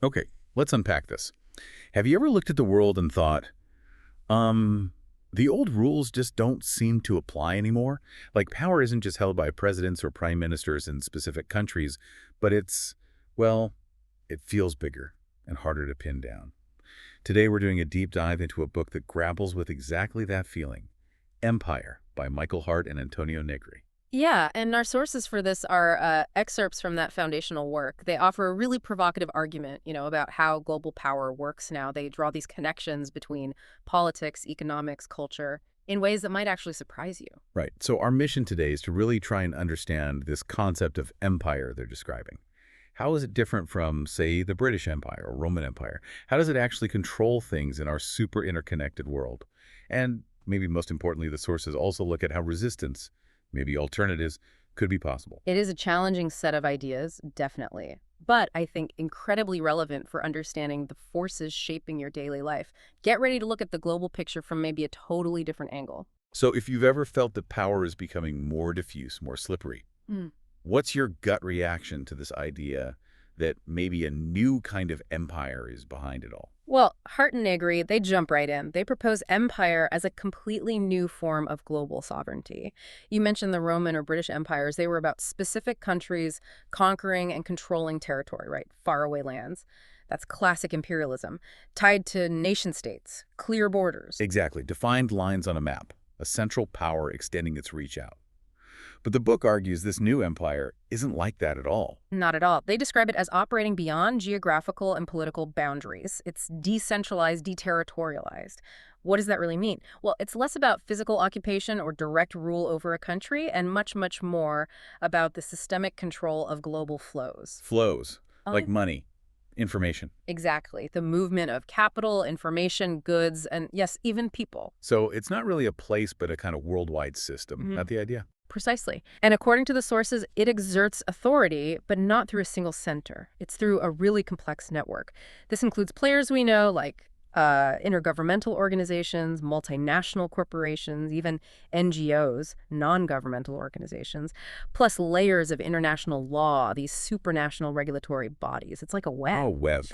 Okay, let's unpack this. Have you ever looked at the world and thought, the old rules just don't seem to apply anymore? Like power isn't just held by presidents or prime ministers in specific countries, but well, it feels bigger and harder to pin down. Today we're doing a deep dive into a book that grapples with exactly that feeling, Empire by Michael Hardt and Antonio Negri. Yeah, and our sources for this are excerpts from that foundational work. They offer a really provocative argument, about how global power works now. They draw these connections between politics, economics, culture, in ways that might actually surprise you. Right, so our mission today is to really try and understand this concept of empire they're describing. How is it different from, say, the British Empire or Roman Empire? How does it actually control things in our super interconnected world? And maybe most importantly, the sources also look at how resistance, maybe alternatives, could be possible. It is a challenging set of ideas, definitely, but I think incredibly relevant for understanding the forces shaping your daily life. Get ready to look at the global picture from maybe a totally different angle. So if you've ever felt that power is becoming more diffuse, more slippery, what's your gut reaction to this idea that maybe a new kind of empire is behind it all? Well, Hardt and Negri, they jump right in. They propose empire as a completely new form of global sovereignty. You mentioned the Roman or British empires. They were about specific countries conquering and controlling territory, right? Faraway lands. That's classic imperialism, tied to nation states, clear borders. Exactly. Defined lines on a map, a central power extending its reach out. But the book argues this new empire isn't like that at all. Not at all. They describe it as operating beyond geographical and political boundaries. It's decentralized, deterritorialized. What does that really mean? Well, it's less about physical occupation or direct rule over a country and much, much more about the systemic control of global flows. Flows, Oh, like money, information. exactly. The movement of capital, information, goods, and yes, even people. So it's not really a place, but a kind of worldwide system. Not the idea? Precisely. And according to the sources, it exerts authority, but not through a single center. It's through a really complex network. This includes players we know, like intergovernmental organizations, multinational corporations, even NGOs, non-governmental organizations, plus layers of international law, these supranational regulatory bodies. It's like a web. Oh, web.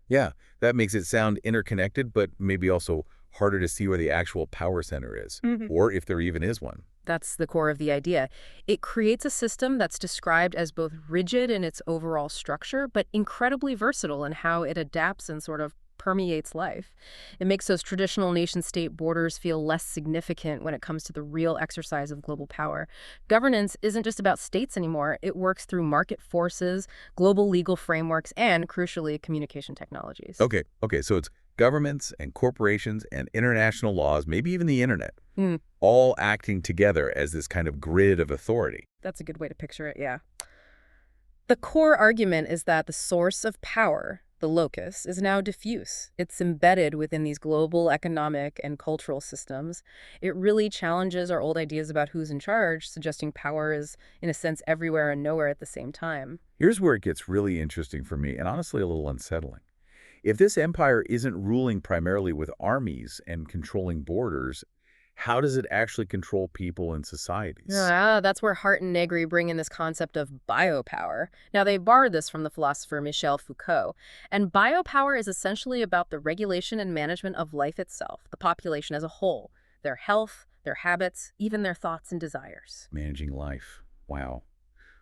Yeah, that makes it sound interconnected, but maybe also harder to see where the actual power center is, or if there even is one. That's the core of the idea. It creates a system that's described as both rigid in its overall structure, but incredibly versatile in how it adapts and sort of permeates life. It makes those traditional nation-state borders feel less significant when it comes to the real exercise of global power. Governance isn't just about states anymore. It works through market forces, global legal frameworks, and, crucially, communication technologies. Okay, so it's governments and corporations and international laws, maybe even the internet, all acting together as this kind of grid of authority. That's a good way to picture it, yeah. The core argument is that the source of power, the locus, is now diffuse. It's embedded within these global economic and cultural systems. It really challenges our old ideas about who's in charge, suggesting power is, in a sense, everywhere and nowhere at the same time. Here's where it gets really interesting for me, and honestly a little unsettling. If this empire isn't ruling primarily with armies and controlling borders, how does it actually control people and societies? That's where Hardt and Negri bring in this concept of biopower. Now, they borrowed this from the philosopher Michel Foucault. And biopower is essentially about the regulation and management of life itself, the population as a whole, their health, their habits, even their thoughts and desires. Managing life. Wow.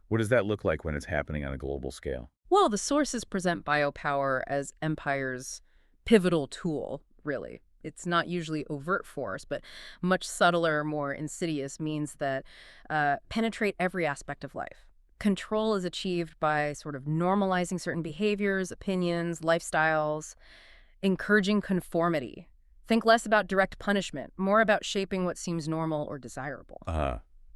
What does that look like when it's happening on a global scale? Well, the sources present biopower as empire's pivotal tool, really. It's not usually overt force, but much subtler, more insidious means that penetrate every aspect of life. Control is achieved by sort of normalizing certain behaviors, opinions, lifestyles, encouraging conformity. Think less about direct punishment, more about shaping what seems normal or desirable.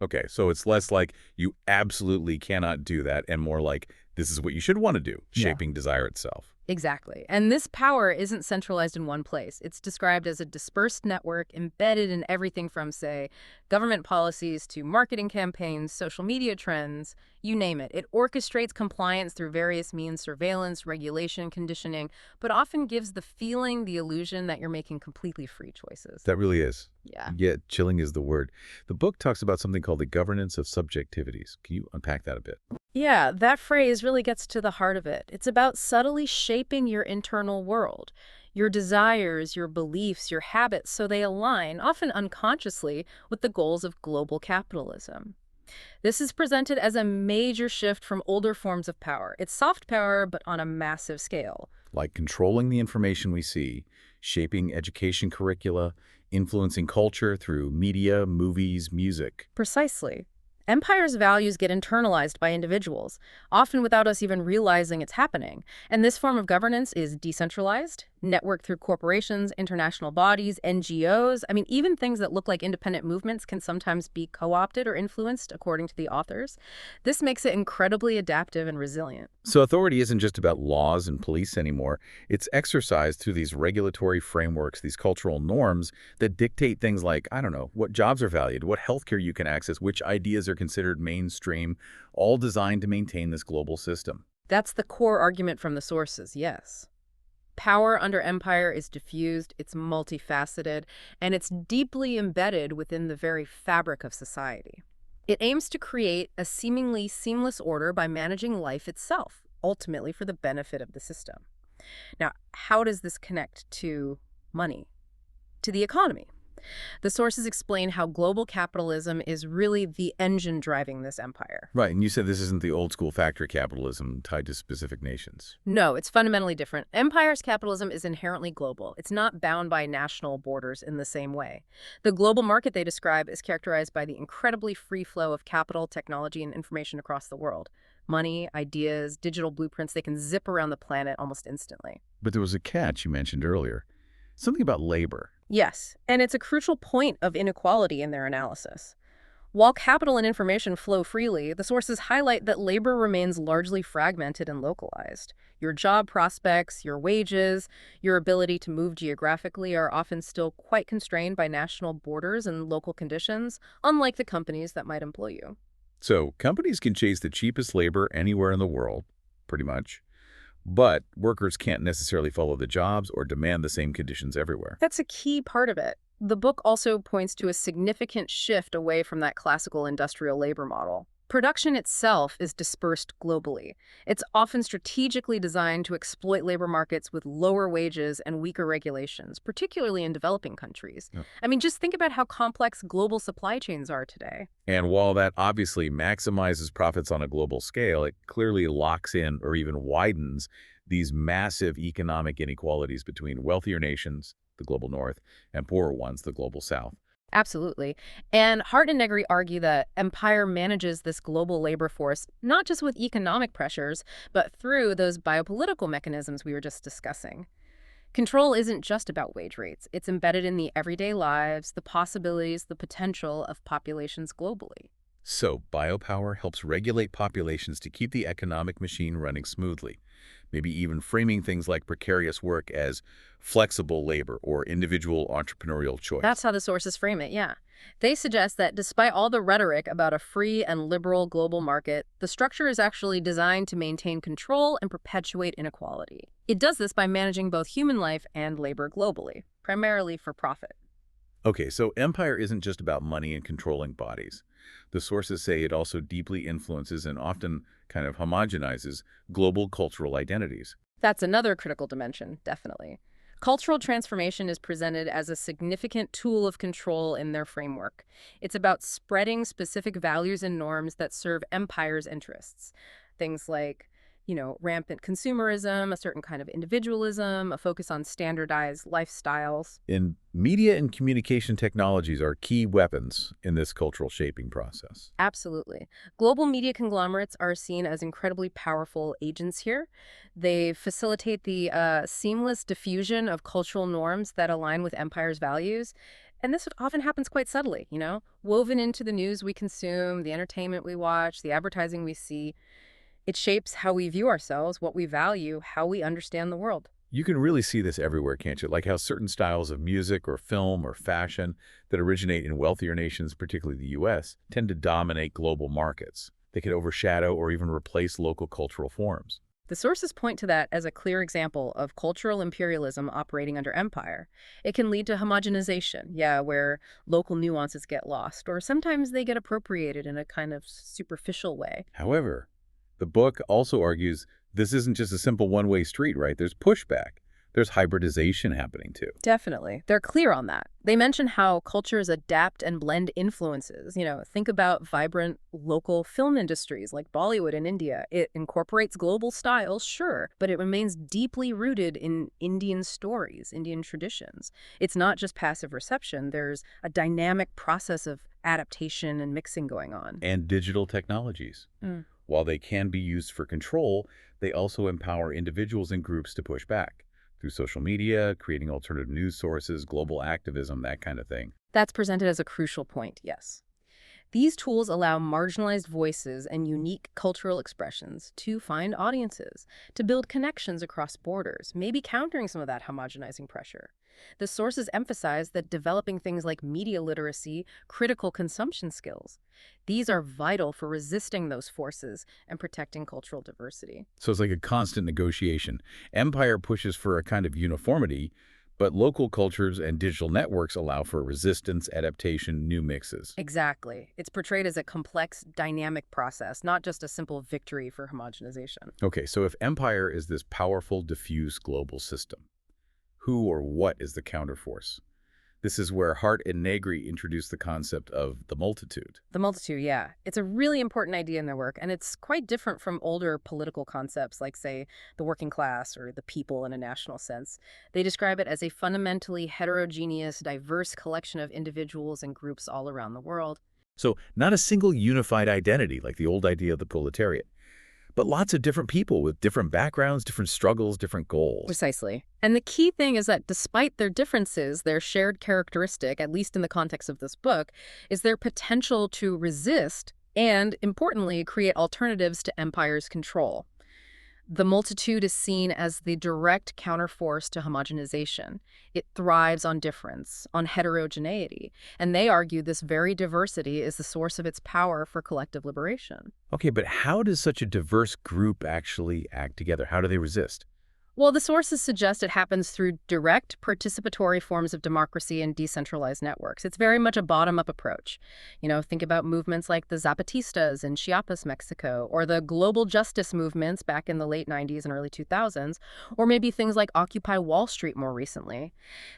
Okay, so it's less like you absolutely cannot do that and more like this is what you should want to do, shaping desire itself. Exactly. And this power isn't centralized in one place. It's described as a dispersed network embedded in everything from, say, government policies to marketing campaigns, social media trends, you name it. It orchestrates compliance through various means, surveillance, regulation, conditioning, but often gives the feeling, the illusion that you're making completely free choices. That really is. Yeah. Yeah, chilling is the word. The book talks about something called the governance of subjectivities. Can you unpack that a bit? Yeah, that phrase really gets to the heart of it. It's about subtly shaping your internal world, your desires, your beliefs, your habits, so they align, often unconsciously, with the goals of global capitalism. This is presented as a major shift from older forms of power. It's soft power, but on a massive scale. Like controlling the information we see, shaping education curricula, influencing culture through media, movies, music. Precisely. Empire's values get internalized by individuals, often without us even realizing it's happening. And this form of governance is decentralized, networked through corporations, international bodies, NGOs. I mean, even things that look like independent movements can sometimes be co-opted or influenced, according to the authors. This makes it incredibly adaptive and resilient. So authority isn't just about laws and police anymore. It's exercised through these regulatory frameworks, these cultural norms that dictate things like, I don't know, what jobs are valued, what healthcare you can access, which ideas are considered mainstream, all designed to maintain this global system. That's the core argument from the sources, yes. Power under empire is diffused, it's multifaceted, and it's deeply embedded within the very fabric of society. It aims to create a seemingly seamless order by managing life itself, ultimately for the benefit of the system. Now, how does this connect to money, to the economy? The sources explain how global capitalism is really the engine driving this empire. Right, and you said this isn't the old school factory capitalism tied to specific nations. No, it's fundamentally different. Empire's capitalism is inherently global. It's not bound by national borders in the same way. The global market they describe is characterized by the incredibly free flow of capital, technology, and information across the world. Money, ideas, digital blueprints, they can zip around the planet almost instantly. But there was a catch you mentioned earlier. Something about labor. Yes, and it's a crucial point of inequality in their analysis. While capital and information flow freely, the sources highlight that labor remains largely fragmented and localized. Your job prospects, your wages, your ability to move geographically are often still quite constrained by national borders and local conditions, unlike the companies that might employ you. So companies can chase the cheapest labor anywhere in the world, pretty much. But workers can't necessarily follow the jobs or demand the same conditions everywhere. That's a key part of it. The book also points to a significant shift away from that classical industrial labor model. Production itself is dispersed globally. It's often strategically designed to exploit labor markets with lower wages and weaker regulations, particularly in developing countries. Yeah. I mean, just think about how complex global supply chains are today. And while that obviously maximizes profits on a global scale, it clearly locks in or even widens these massive economic inequalities between wealthier nations, the global north, and poorer ones, the global south. Absolutely. And Hardt and Negri argue that empire manages this global labor force not just with economic pressures, but through those biopolitical mechanisms we were just discussing. Control isn't just about wage rates. It's embedded in the everyday lives, the possibilities, the potential of populations globally. So biopower helps regulate populations to keep the economic machine running smoothly, maybe even framing things like precarious work as flexible labor or individual entrepreneurial choice. That's how the sources frame it, yeah. They suggest that despite all the rhetoric about a free and liberal global market, the structure is actually designed to maintain control and perpetuate inequality. It does this by managing both human life and labor globally, primarily for profit. Okay, so empire isn't just about money and controlling bodies. The sources say it also deeply influences and often kind of homogenizes global cultural identities. That's another critical dimension, definitely. Cultural transformation is presented as a significant tool of control in their framework. It's about spreading specific values and norms that serve empire's interests. Things like, rampant consumerism, a certain kind of individualism, a focus on standardized lifestyles. And media and communication technologies are key weapons in this cultural shaping process. Absolutely. Global media conglomerates are seen as incredibly powerful agents here. They facilitate the seamless diffusion of cultural norms that align with empire's values. And this often happens quite subtly, woven into the news we consume, the entertainment we watch, the advertising we see. It shapes how we view ourselves, what we value, how we understand the world. You can really see this everywhere, can't you? Like how certain styles of music or film or fashion that originate in wealthier nations, particularly the US, tend to dominate global markets. They can overshadow or even replace local cultural forms. The sources point to that as a clear example of cultural imperialism operating under empire. It can lead to homogenization, where local nuances get lost, or sometimes they get appropriated in a kind of superficial way. However, The book also argues this isn't just a simple one-way street, right? There's pushback. There's hybridization happening too. Definitely. They're clear on that. They mention how cultures adapt and blend influences. Think about vibrant local film industries like Bollywood in India. It incorporates global styles, sure, but it remains deeply rooted in Indian stories, Indian traditions. It's not just passive reception. There's a dynamic process of adaptation and mixing going on. And digital technologies. While they can be used for control, they also empower individuals and groups to push back through social media, creating alternative news sources, global activism, that kind of thing. That's presented as a crucial point, yes. These tools allow marginalized voices and unique cultural expressions to find audiences, to build connections across borders, maybe countering some of that homogenizing pressure. The sources emphasize that developing things like media literacy, critical consumption skills, these are vital for resisting those forces and protecting cultural diversity. So it's like a constant negotiation. Empire pushes for a kind of uniformity, but local cultures and digital networks allow for resistance, adaptation, new mixes. Exactly. It's portrayed as a complex, dynamic process, not just a simple victory for homogenization. Okay, so if empire is this powerful, diffuse global system, who or what is the counterforce? This is where Hardt and Negri introduced the concept of the multitude. The multitude, yeah. It's a really important idea in their work, and it's quite different from older political concepts like, say, the working class or the people in a national sense. They describe it as a fundamentally heterogeneous, diverse collection of individuals and groups all around the world. So not a single unified identity like the old idea of the proletariat, but lots of different people with different backgrounds, different struggles, different goals. Precisely. And the key thing is that despite their differences, their shared characteristic, at least in the context of this book, is their potential to resist and, importantly, create alternatives to empire's control. The multitude is seen as the direct counterforce to homogenization. It thrives on difference, on heterogeneity, and they argue this very diversity is the source of its power for collective liberation. Okay, but how does such a diverse group actually act together? How do they resist? Well, the sources suggest it happens through direct participatory forms of democracy and decentralized networks. It's very much a bottom-up approach. Think about movements like the Zapatistas in Chiapas, Mexico, or the global justice movements back in the late 90s and early 2000s, or maybe things like Occupy Wall Street more recently.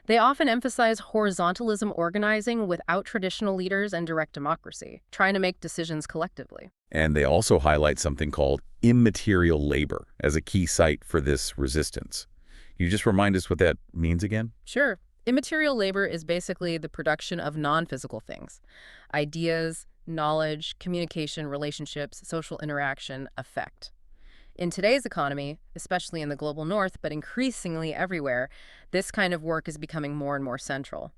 They often emphasize horizontalism organizing without traditional leaders and direct democracy, trying to make decisions collectively. And they also highlight something called immaterial labor as a key site for this resistance. Can you just remind us what that means again? Sure. Immaterial labor is basically the production of non-physical things. Ideas, knowledge, communication, relationships, social interaction, affect. In today's economy, especially in the global north, but increasingly everywhere, this kind of work is becoming more and more central.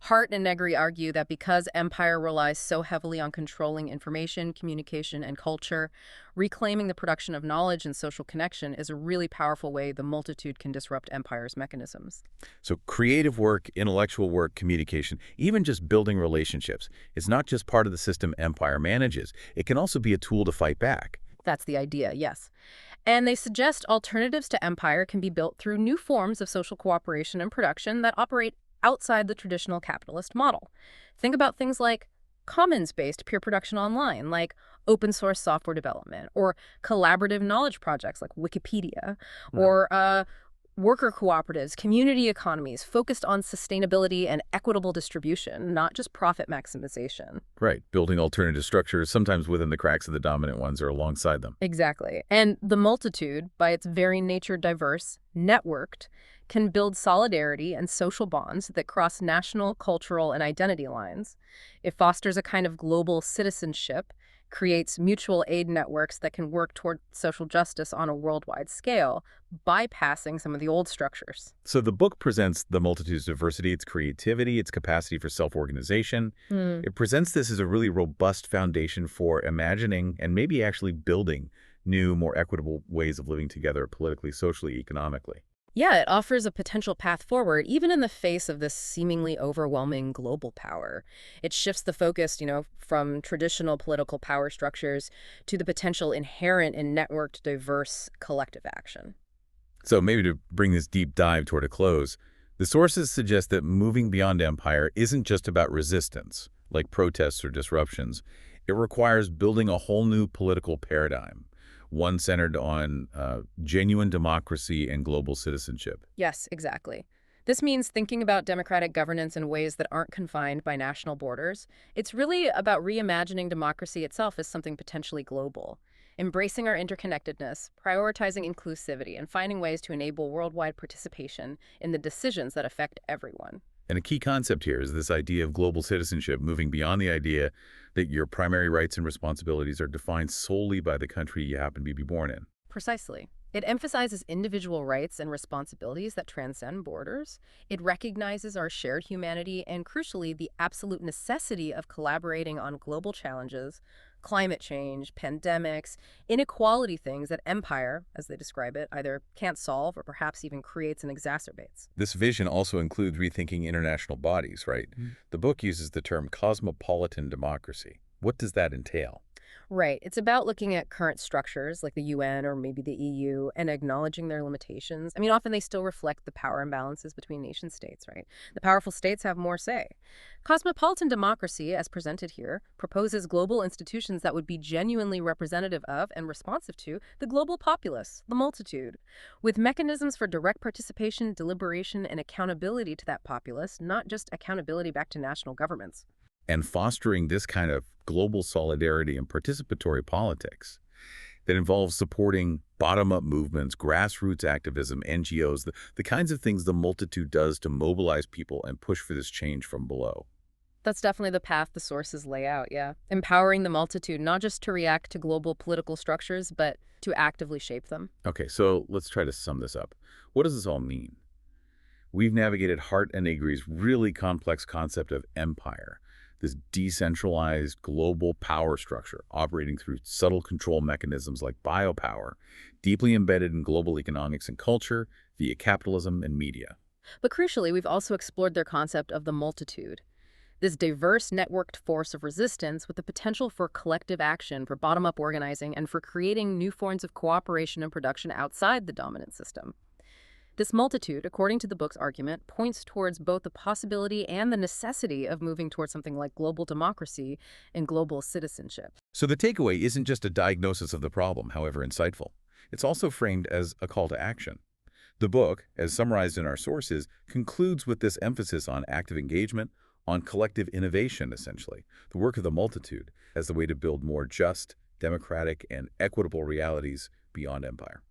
Hardt and Negri argue that because empire relies so heavily on controlling information, communication, and culture, reclaiming the production of knowledge and social connection is a really powerful way the multitude can disrupt empire's mechanisms. So creative work, intellectual work, communication, even just building relationships, is not just part of the system empire manages. It can also be a tool to fight back. That's the idea, yes. And they suggest alternatives to empire can be built through new forms of social cooperation and production that operate outside the traditional capitalist model. Think about things like commons-based peer production online, like open source software development, or collaborative knowledge projects like Wikipedia, or worker cooperatives, community economies focused on sustainability and equitable distribution, not just profit maximization. Right, building alternative structures, sometimes within the cracks of the dominant ones or alongside them. Exactly. And the multitude, by its very nature diverse, networked, can build solidarity and social bonds that cross national, cultural, and identity lines. It fosters a kind of global citizenship, creates mutual aid networks that can work toward social justice on a worldwide scale, bypassing some of the old structures. So the book presents the multitude's diversity, its creativity, its capacity for self-organization. It presents this as a really robust foundation for imagining and maybe actually building new, more equitable ways of living together politically, socially, economically. Yeah, it offers a potential path forward, even in the face of this seemingly overwhelming global power. It shifts the focus, from traditional political power structures to the potential inherent in networked, diverse collective action. So maybe to bring this deep dive toward a close, the sources suggest that moving beyond empire isn't just about resistance, like protests or disruptions. It requires building a whole new political paradigm, one centered on genuine democracy and global citizenship. Yes, exactly. This means thinking about democratic governance in ways that aren't confined by national borders. It's really about reimagining democracy itself as something potentially global, embracing our interconnectedness, prioritizing inclusivity, and finding ways to enable worldwide participation in the decisions that affect everyone. And a key concept here is this idea of global citizenship, moving beyond the idea that your primary rights and responsibilities are defined solely by the country you happen to be born in. Precisely. It emphasizes individual rights and responsibilities that transcend borders. It recognizes our shared humanity and, crucially, the absolute necessity of collaborating on global challenges, climate change, pandemics, inequality, things that empire, as they describe it, either can't solve or perhaps even creates and exacerbates. This vision also includes rethinking international bodies, right? The book uses the term cosmopolitan democracy. What does that entail? Right. It's about looking at current structures like the UN or maybe the EU and acknowledging their limitations. I mean, often they still reflect the power imbalances between nation states, right? The powerful states have more say. Cosmopolitan democracy, as presented here, proposes global institutions that would be genuinely representative of and responsive to the global populace, the multitude, with mechanisms for direct participation, deliberation, and accountability to that populace, not just accountability back to national governments. And fostering this kind of global solidarity and participatory politics that involves supporting bottom-up movements, grassroots activism, NGOs, the kinds of things the multitude does to mobilize people and push for this change from below. That's definitely the path the sources lay out, yeah. Empowering the multitude, not just to react to global political structures, but to actively shape them. Okay, so let's try to sum this up. What does this all mean? We've navigated Hardt and Negri's really complex concept of empire, this decentralized global power structure operating through subtle control mechanisms like biopower, deeply embedded in global economics and culture via capitalism and media. But crucially, we've also explored their concept of the multitude, this diverse networked force of resistance with the potential for collective action, for bottom-up organizing, and for creating new forms of cooperation and production outside the dominant system. This multitude, according to the book's argument, points towards both the possibility and the necessity of moving towards something like global democracy and global citizenship. So the takeaway isn't just a diagnosis of the problem, however insightful. It's also framed as a call to action. The book, as summarized in our sources, concludes with this emphasis on active engagement, on collective innovation, essentially, the work of the multitude as the way to build more just, democratic, and equitable realities beyond empire.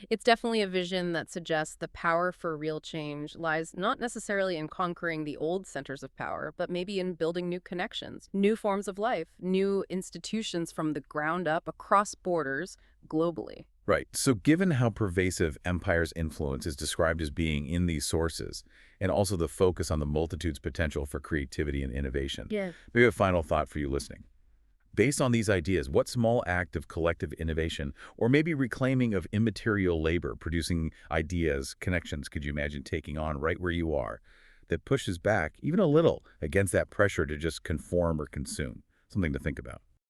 It's definitely a vision that suggests the power for real change lies not necessarily in conquering the old centers of power, but maybe in building new connections, new forms of life, new institutions from the ground up across borders globally. Right. So given how pervasive empire's influence is described as being in these sources, and also the focus on the multitude's potential for creativity and innovation, Yeah. maybe a final thought for you listening. Based on these ideas, what small act of collective innovation, or maybe reclaiming of immaterial labor, producing ideas, connections, could you imagine taking on right where you are, that pushes back, even a little, against that pressure to just conform or consume? Something to think about.